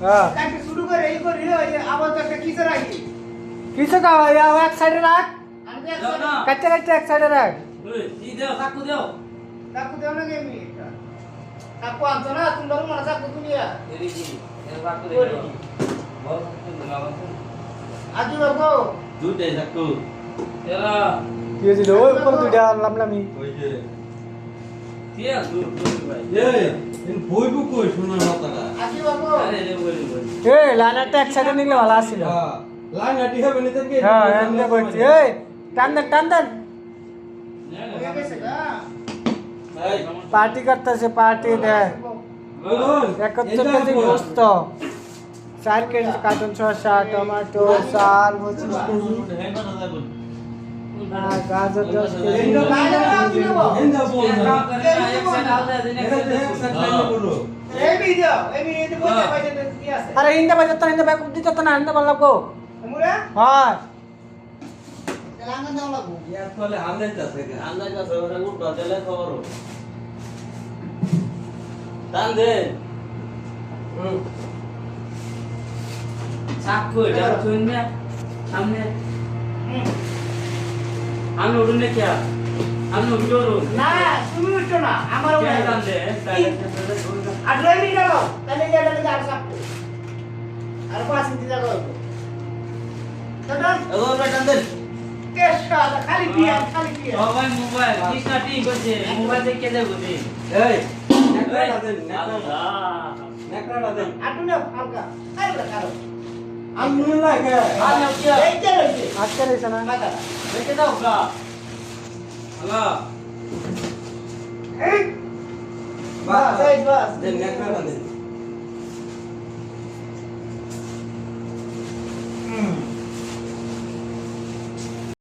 হ্যাঁ কাটে শুরু করে এই করি আবার তো একটা কিসে রাখি কিছু কা এক সাইডে রাখ আমি দাও না কাটতে কাটতে এক সাইডে রাখ ওই ই দাও চাকু দাও কাকু দেও না গেমি কাকু আনছো না তুমি ধরো মনে কাকু তুলিয়া এরি কি এর চাকু দে বল চাকু দিলাম আজি বাবু দুইটাই চাকু এরা কি হয়েছিল ওই উপর দুইটা লামলামি ওই যে কে দূর দূর ভাই এই বইবু কই সোনার মাথাটা আজি বাবু আরে রে বলি বলি এ লাইনারটা এক সাইডে নিলে ভালো আসছিল লাইন হাঁটি হবে না থেকে হ্যাঁ এমনি করছি এই টান দেন টান দেন হয়ে গেছে গা এই পার্টি করতেছে পার্টি দে বলুন 71 কেজি গোস্ত 4 কেজি কার্টুন শসা টমেটো চাল 25 কেজি আর গাজর 10 কেজি এন্ডা বল এক না কাম করে না এক সাইড আলাদা দিন এক এটা এক সাইড লাইনে বলো এই ভিডিও এই ভিডিও বলতে পাইছে কি আছে আরে হিন্দা বাজার তো হিন্দা ব্যাকআপ দিতে তো না হিন্দা ভালো লাগবো মুরা হয় তেলাঙ্গানা দাও লাগবো ইয়ার ফলে আন্দাইতাছে গা আন্দাজ আছে ওরা উঠবা দিলে খবর টান দে চাকু এটা শুনবে সামনে আমি উঠুন না কে আমি উঠো না তুমি উঠছো না আমার কে ওখানে টান দে আর লই নি গেল তাহলে গেলে আর সাপটো আর 5 ইঞ্চি জায়গা হইতো দাদা এগো টান দে কেশা খালি বিয়া খালি বিয়া সবাই মোবাইল কি কাটিং করছে মোবাইল দেখে যাবো নি এই নেকড়াটা দেন আল্লাহ নেকড়াটা দেন আটু না হালকা আরে কারো আমি লাগে আলো কি এই যে রইছে আজকে রয়েছে না মাথা দেখে দাও গা হ্যালো এই বাস এই বাস দেন নেকড়াটা দেন